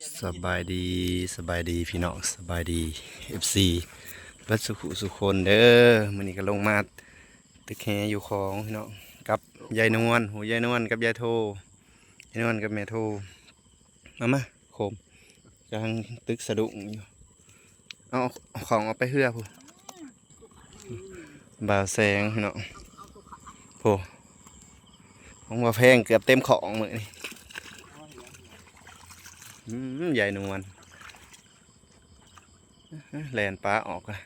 สบายดีสบายดีพี่น้องสบายดี FC บัดสุขุสุคนเด้อมื้อนี้ก็ลงมาตึกแฮอยู่ของพี่น้องกับยายนวลยายนวลกับยายโทยายนวลกับแม่โทมาโคมกำลังตึกสะดุ้งอยู่เอาของเอาไปเฮือพูบ่าวแสงพี่น้องโหของบ่าวแพงเกือบเต็มของมื้อนี้ยายนวลแลนปลาออกอะ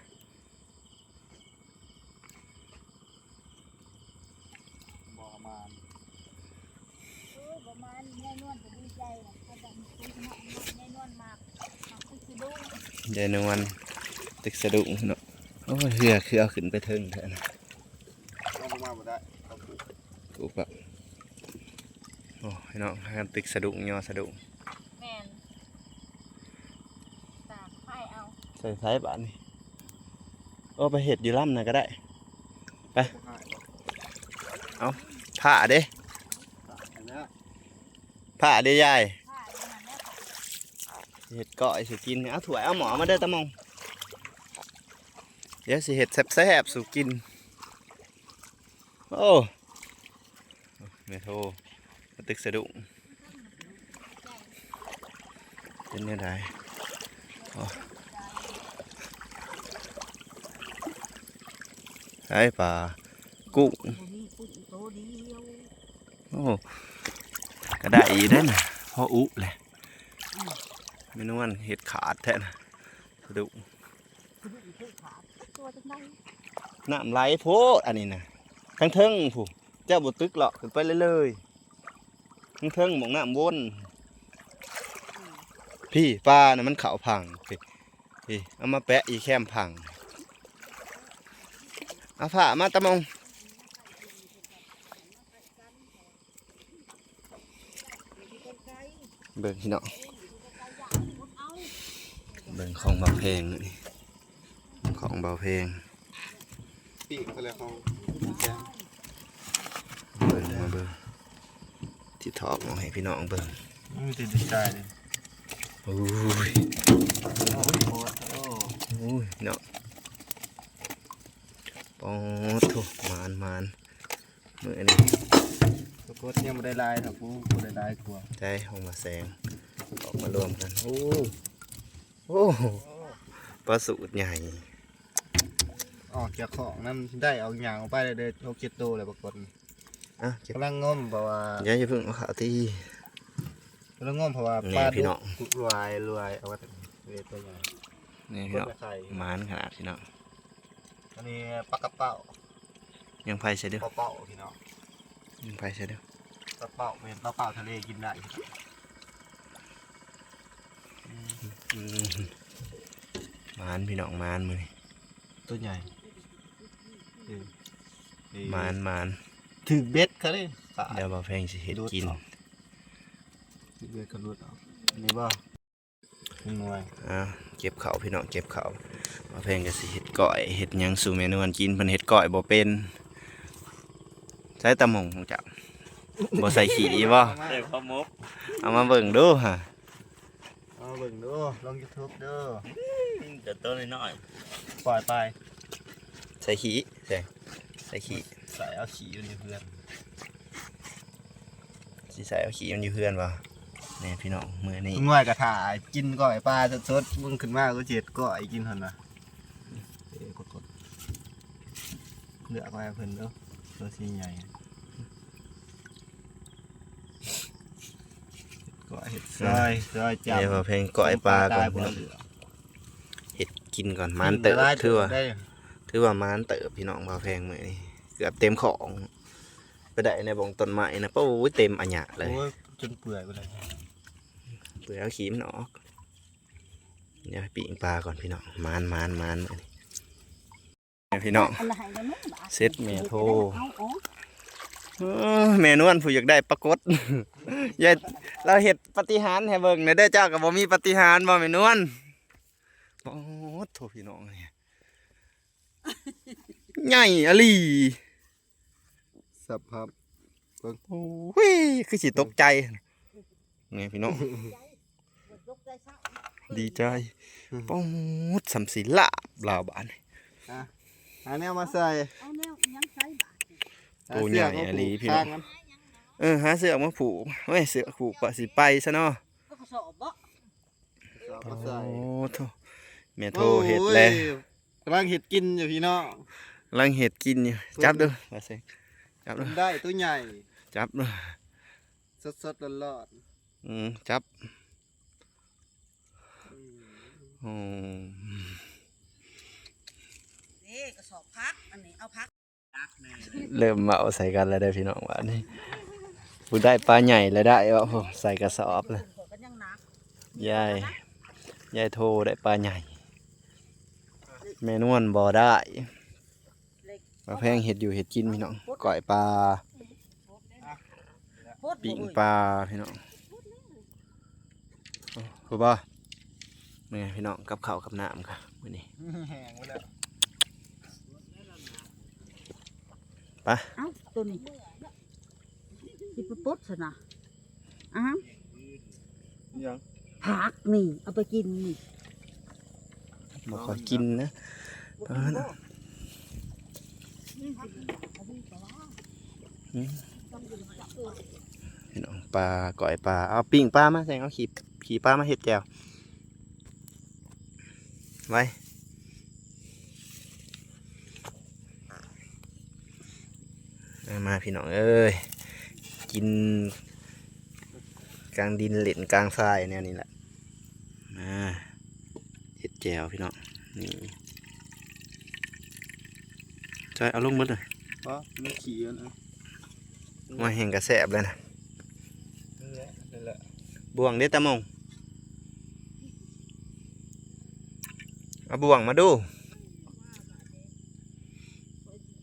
ยายนวลตึกสะดุ้งเนาะโอ้ยเรือคือเอาขึ้นไปเทิงเถอะนะถูกแบบโอ้ยเนาะการตึกสะดุ้งยอสะดุ้งแม่นตากไผ่เอาใส่สายบ้านนี่โอ้ไปเห็ดอยู่ล่ำนะก็ได้ไปเอาผ้าเด้ผ้าเด้ยายผ้าอยู่นั่นแหละ เห็ดเกาะสิกินเอาถั่วเอาหมอมาเด้อตะมงเดี๋ยวสิเห็ดแซ่บๆสู่กินโอ้ไม่โทตึกสะดุ้งเป็นยังไงไอ้ปลากุ้งโอ้ก็ได้อีได้น่ะพออุเลยไม่นวลเห็ดขาดแท้นะสะดุ้งน้ำไหลโพดอันนี้นะทั้งเทิงผู้เจ้าบุตึกหรอกขึ้นไปเลยทั้งเทิงมองน้ำวนพี่ปลาน่ะมันขาวพังพี่เอามาแปะอีแคมพังเอาผ้ามาตะมงเบิ่งพี่น้องเบิ่งของเบาเพลงนี่ของเบาเพลงปีกอะไรของเบิ่งมาเบิ่งที่ทอกมาให้พี่น้องเบิ่งไม่ติดใจเลยโอ้ยโอ้ยเนาะปองถูกมานเมื่อนี้ปรากฏเนี่ยไม่ได้ลายครับกูไม่ได้ลายกลัวใจออกมาแสงออกมารวมกันโอ้ปลาสูตรใหญ่ออกจากของนั่นได้เอาหยางออกไปเลยเขาเก็บโตเลยปรากฏกำลังงมเพราะว่าอย่าเพิ่งเอาขาตีกำลังงมเพราะว่าปลาดุกรวยเอาไว้เวทตัวใหญ่นี่พี่น้องมานขนาดพี่น้องอันนี้ปลากระเป๋ายังไฟใช่เด้อเป๋าพี่น้องยังไฟใช่เด้อปลาเป๋าเป็นปลาเป๋าทะเลกินได้มานพี่น้องมานมือนี่ตัวใหญ่มานถือเบ็ดเขาเลยเดี๋ยวบ่แพงสิเห็ดกินถือเบ็ดก็รุดเอานี่บ่หน่วยเก็บเขาพี่น้องเก็บเขาบ่แพงก็สิเห็ดก้อยเห็ดยังสู่เมนูวันกินเพิ่นเห็ดก้อยบ่เป็นใช้ตะมงของเจ้าบ่ใส่ขี้บ่ใส่ข้าวมุกเอามาเบิ่งดูฮะเอาเบิ่งดูลง YouTube เด้อเดี๋ยวต้นน้อยปล่อยไปใส่ขี้ใส่ขี้ใส่เอาขี้อยู่ในเพื่อนสิใส่เอาขี้มันอยู่เพื่อนป่ะเนี่ยพี่น้องมือนี้ง่วยกระถากินก้อยปลาสดๆมึงขึ้นมาก็เจ็ดก้อยกินหันนะกดเลือกไว้เพิ่นเด้อตัวสีใหญ่ก้อยเห็ดซอยจับเดี๋ยวเพลงก้อยปลาก่อนพี่น้องเห็ดกินก่อนมันเติบถือว่ามันเติบพี่น้องพอเพลงมือนี้เกือบเต็มของไปได้ในบ่งต้นไม้นะป้าโอ้ยเต็มอัญญะเลยจนเปื่อยไปเลยเปื่อยเอาขี้มันออกเดี๋ยวปีกปลาก่อนพี่น้องมันพี่น้องเซตเมโทเมนวลผู้อยากได้ปรากฏยายเราเห็ดปฏิหารให้เบิ่งในได้เจ้ากับบ่มีปฏิหารบ่เมนวลโอ้โถพี่น้องเนี่ยใหญ่อลีสับครับโอ้ยคือสิตกใจไงพี่น้อง ดีใจป้องมุดสำสีลาบลาวบ้าน อ่ะหาแนวมาใส่ เอาแนวยังใช้บาท ตัวใหญ่อะลีพี่น้อง หาเสือกมาผูกเฮ้ยเสือกผูกปะสิไปซะเนาะ ก็กระสอบบ่ โอ้ โอ้โถแม่โทเห็ดแล้ว กำลังเห็ดกินอยู่พี่น้อง กำลังเห็ดกินอยู่จับดูมาเสกจับดู ได้ตัวใหญ่ จับดู สดๆร้อน จับ ๆ อืม นี่กระสอบพักอันนี้เอาพัก เริ่มมาเอาใส่กันแล้วได้อพี่น้องว่านี่ผู้ได้ปลาใหญ่แล้วได้วะโอ้ใส่กระสอบเลย หัวกันยังหนัก ยายโทได้ปลาใหญ่แม่นวลบ่ได้ปลาแพงเห็ดอยู่เห็ดกินพี่น้องก่อยปลา โคตร ปิ้งปลาพี่น้องรู้ป่ะนี่ไงพี่น้องกับข้าวกับน้ำค่ะมื้อนี้ แห้งหมดแล้ว ไป เอ้าตัวนี้ที่ไปปุ๊บสินะอ้าว ยัง ผักนี่เอาไปกินนี่ บ่ค่อยกินนะเออนะพี่น้องปลาก่อยปลาเอาปิ้งปลามาแซงเอาขี่ปลามาเห็ดแจ่วไว้มาพี่น้องเอ้ยกินกลางดินเหล่นกลางทรายแนวนี้แหละมาเห็ดแจ่วพี่น้องนี่จอยเอาลงหมดเลย เพราะมันขี่กันนะ มาแห่งกระแสบเลยนะ นั่นแหละ บ่วงเด้ตะมงเอาบ่วงมาดู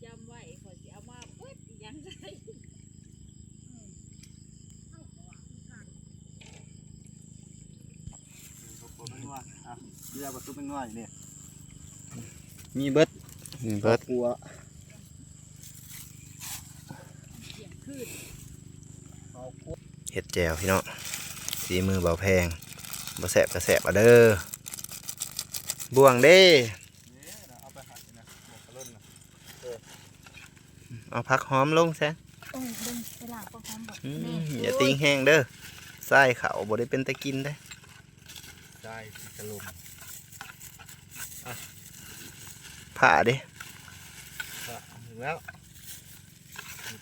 จำไว้ขอจะเอามาปุ๊บยังใส่ ผมไม่ว่าอ่ะเรียกว่าตุ๊กเป็นน้อยเนี่ย มีเบิดกลัว เห็ดแจ่วพี่น้องสีมือเบาแพงบ่แสบกระแสบเอาเด้อบ่วงเด้ เอาไปหัดนะหมกกระล่นนะ เอาผักหอมลงซะ โอ้ยเดินไปหลังก็พร้อมแบบ อย่าติ้งแห้งเด้อไส้เขาบ่ได้เป็นตะกินได้ ได้กระลม ผ่าเด้ ถึงแล้ว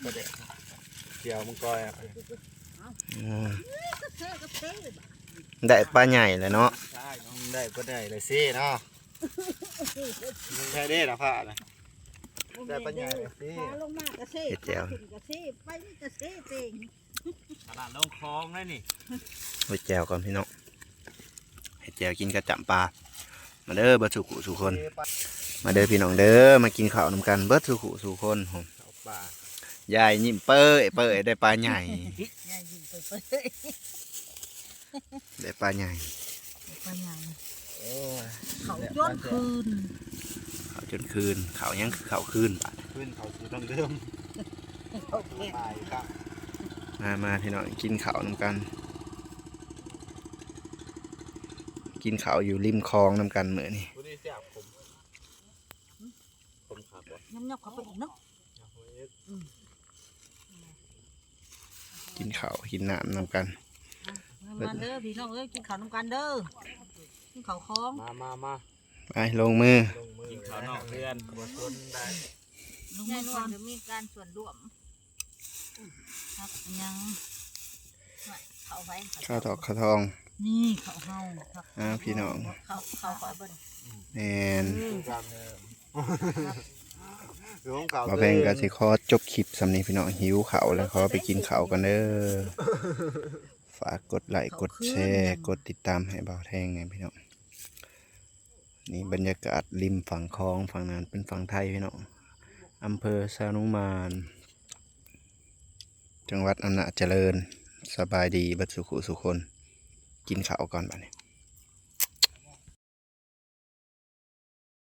ก็เด็กเกี่ยวมังกรอ่ะ อืม ก็เท่ก็เท่แบบ ได้ปลาใหญ่เลยเนาะ ใช่น้องได้ก็ได้เลยสิเนาะมึงได้เด้ละผ้านะได้ปัญญาเลยสิ พาลงมากระเท่ขึ้นกระเท่ไปนี่กระเท่เต็ง ตลาดลงคลองได้นี่ เห็ดแจ่วก่อนพี่น้องเห็ดแจ่วกินกระจับปลามาเด้อเบิดสุขุสุคนมาเด้อพี่น้องเด้อมากินข้าวนำกันเบิดสุขุสุคนผม เอาป่าย ายยิ้มเป้ยได้ปลาใหญ่ ยายยิ้มไปเปย ได้ปลาใหญ่ ไปยัง โอ้ย เขาย้อนคืน เขาจนคืนเขายังคือเขาคืนบาด ขึ้นเขาคือต้องเดิม โอเค ตายครับ มาพี่น้องกินข้าวนำกัน กินข้าวอยู่ริมคลองนำกันเหมือนนี่ ผู้ที่เสียบผมขับวะ ยับเขาไปอีกเนาะ กินข้าวกินน้ำนำกัน มาเด้อพี่น้องเอ้ยกินข้าวน้ำกันเด้อกินข้าวคล้อง มา ไปลงมือ ลงมือกินข้าวนอกเรือนบนต้นได้ ลุงมาก่อนจะมีการส่วนร่วมครับยังเขาไป ข้าวตอกข้าวทอง นี่เขาเฮาครับ พี่น้อง เขาขอเบิ่ง แมน การเดิมหลวงเก่า มาแพงกันสิขอจบคลิปสำนี้พี่น้องหิวข้าวแล้วขอไปกินข้าวกันเด้อฝากกดไลค์กดแชร์กดติดตามให้เบาแทงไงพี่น้องนี่บรรยากาศริมฝั่งคลองฝั่งนั้นเป็นฝั่งไทยพี่น้องอำเภอสานุมานจังหวัดอำนาจเจริญสบายดีบัดสุขุสุคนกินข้าวก่อนบัดนี้